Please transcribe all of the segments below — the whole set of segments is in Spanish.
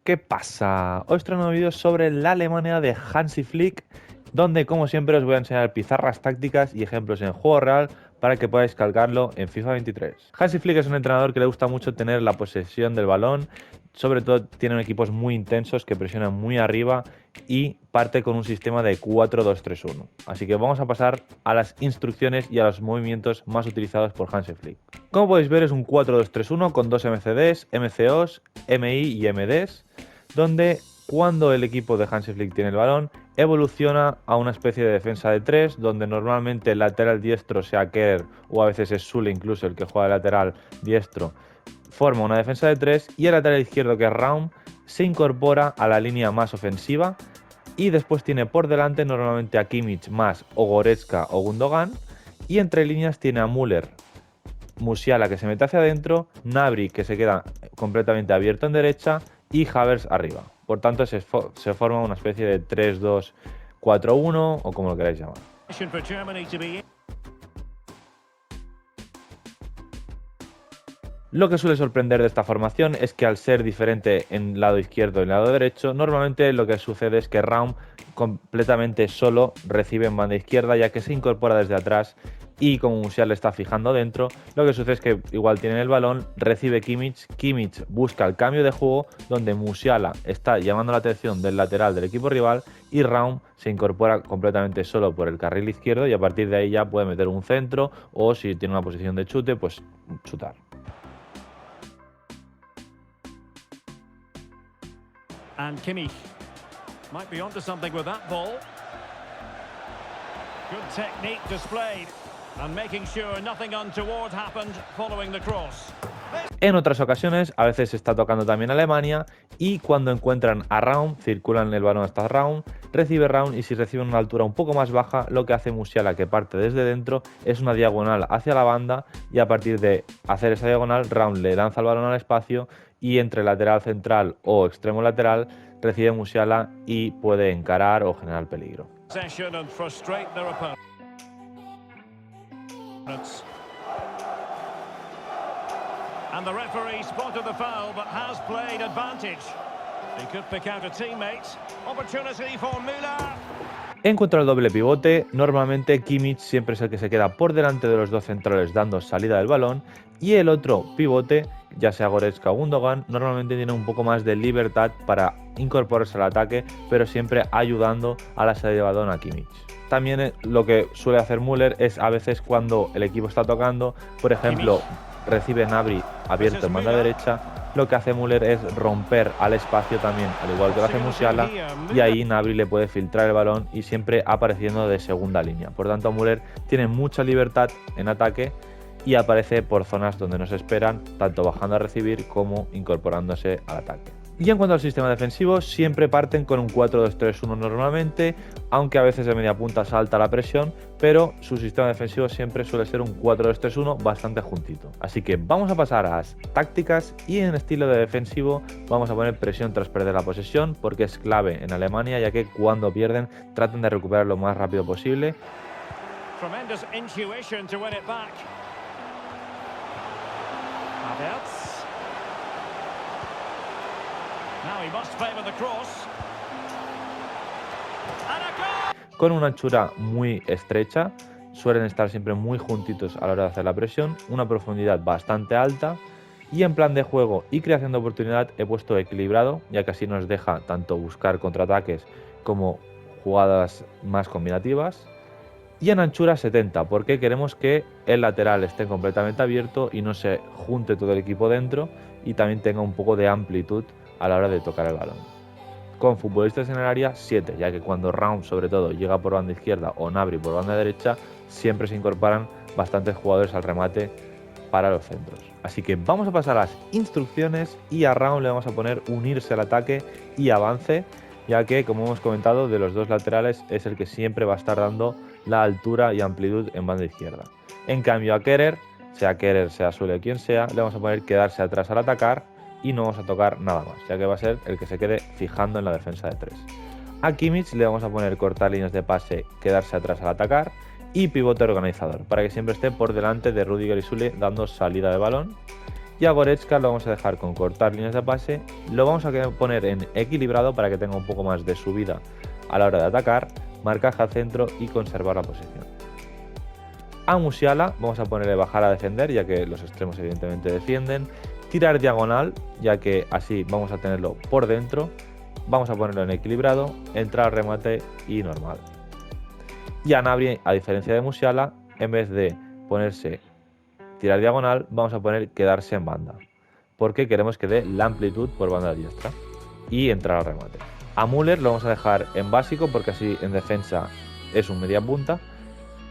¿Qué pasa? Hoy os traigo un vídeo sobre la Alemania de Hansi Flick, donde como siempre os voy a enseñar pizarras tácticas y ejemplos en juego real para que podáis calcarlo en FIFA 23. Hansi Flick es un entrenador que le gusta mucho tener la posesión del balón, sobre todo tienen equipos muy intensos que presionan muy arriba y parte con un sistema de 4-2-3-1. Así que vamos a pasar a las instrucciones y a los movimientos más utilizados por Hansi Flick. Como podéis ver es un 4-2-3-1 con dos MCDs, MCOs, MI y MDs, donde cuando el equipo de Hansi Flick tiene el balón, evoluciona a una especie de defensa de 3, donde normalmente el lateral diestro, sea Kerr o a veces es Sule incluso el que juega de lateral diestro, forma una defensa de 3 y el lateral izquierdo, que es Raum, se incorpora a la línea más ofensiva y después tiene por delante normalmente a Kimmich más o Goretzka o Gundogan, y entre líneas tiene a Müller, Musiala que se mete hacia adentro, Gnabry que se queda completamente abierto en derecha y Havertz arriba. Por tanto se forma una especie de 3-2-4-1 o como lo queráis llamar. Lo que suele sorprender de esta formación es que al ser diferente en lado izquierdo y en lado derecho, normalmente lo que sucede es que Raum completamente solo recibe en banda izquierda, ya que se incorpora desde atrás y como Musiala está fijando dentro, lo que sucede es que igual tienen el balón, recibe Kimmich, Kimmich busca el cambio de juego donde Musiala está llamando la atención del lateral del equipo rival y Raum se incorpora completamente solo por el carril izquierdo y a partir de ahí ya puede meter un centro o si tiene una posición de chute, pues chutar. And Kimmich might be onto something with that ball. Good technique displayed and making sure nothing untoward happened following the cross. En otras ocasiones, a veces está tocando también Alemania y cuando encuentran a Raum, circulan el balón hasta Raum, recibe Raum y si recibe una altura un poco más baja, lo que hace Musiala, que parte desde dentro, es una diagonal hacia la banda y a partir de hacer esa diagonal, Raum le lanza el balón al espacio y entre lateral central o extremo lateral recibe Musiala y puede encarar o generar peligro. And the referee spotted the foul but has played advantage. He could pick out a teammate. Opportunity for Müller. En cuanto al doble pivote, normalmente Kimmich siempre es el que se queda por delante de los dos centrales dando salida del balón y el otro pivote, ya sea Goretzka o Gundogan, normalmente tiene un poco más de libertad para incorporarse al ataque, pero siempre ayudando a la salida de balón a Kimmich. También lo que suele hacer Müller es a veces cuando el equipo está tocando, por ejemplo, recibe Gnabry abierto en banda derecha, lo que hace Müller es romper al espacio también, al igual que lo hace Musiala, y ahí Gnabry le puede filtrar el balón y siempre apareciendo de segunda línea. Por tanto, Müller tiene mucha libertad en ataque y aparece por zonas donde no se esperan, tanto bajando a recibir como incorporándose al ataque. Y en cuanto al sistema defensivo, siempre parten con un 4-2-3-1 normalmente, aunque a veces de media punta salta la presión, pero su sistema defensivo siempre suele ser un 4-2-3-1 bastante juntito. Así que vamos a pasar a las tácticas y en estilo de defensivo vamos a poner presión tras perder la posesión, porque es clave en Alemania, ya que cuando pierden tratan de recuperar lo más rápido posible. Tremendous intuition to win it back. Havertz. Now he must favor the cross. And a goal. Con una anchura muy estrecha, suelen estar siempre muy juntitos a la hora de hacer la presión, una profundidad bastante alta y en plan de juego y creación de oportunidad he puesto equilibrado, ya que así nos deja tanto buscar contraataques como jugadas más combinativas. Y en anchura 70, porque queremos que el lateral esté completamente abierto y no se junte todo el equipo dentro y también tenga un poco de amplitud a la hora de tocar el balón. Con futbolistas en el área 7, ya que cuando Raum sobre todo llega por banda izquierda o Gnabry por banda derecha, siempre se incorporan bastantes jugadores al remate para los centros. Así que vamos a pasar a las instrucciones y a Raum le vamos a poner unirse al ataque y avance, ya que como hemos comentado de los dos laterales es el que siempre va a estar dando la altura y amplitud en banda izquierda. En cambio a Kerr, sea Sule o quien sea, le vamos a poner quedarse atrás al atacar y no vamos a tocar nada más, ya que va a ser el que se quede fijando en la defensa de 3. A Kimmich le vamos a poner cortar líneas de pase, quedarse atrás al atacar y pivote organizador, para que siempre esté por delante de Rüdiger y Sule dando salida de balón. Y a Goretzka lo vamos a dejar con cortar líneas de pase, lo vamos a poner en equilibrado para que tenga un poco más de subida a la hora de atacar, marcaje al centro y conservar la posición. A Musiala vamos a ponerle bajar a defender, ya que los extremos evidentemente defienden, tirar diagonal, ya que así vamos a tenerlo por dentro, vamos a ponerlo en equilibrado, entrar al remate y normal. Y a Gnabry, a diferencia de Musiala, en vez de ponerse tirar diagonal, vamos a poner quedarse en banda, porque queremos que dé la amplitud por banda diestra y entrar al remate. A Müller lo vamos a dejar en básico, porque así en defensa es un media punta,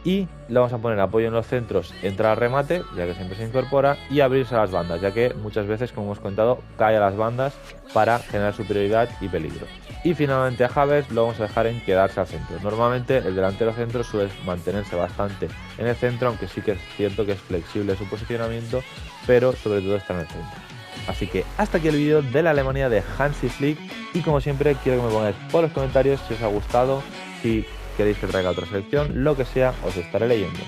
y le vamos a poner apoyo en los centros, entrar al remate, ya que siempre se incorpora, y abrirse a las bandas, ya que muchas veces, como hemos contado, cae a las bandas para generar superioridad y peligro. Y finalmente a Havertz lo vamos a dejar en quedarse al centro. Normalmente el delantero centro suele mantenerse bastante en el centro, aunque sí que es cierto que es flexible su posicionamiento, pero sobre todo está en el centro. Así que hasta aquí el vídeo de la Alemania de Hansi Flick, y como siempre quiero que me pongáis por los comentarios si os ha gustado, si queréis que traiga otra selección, lo que sea, os estaré leyendo.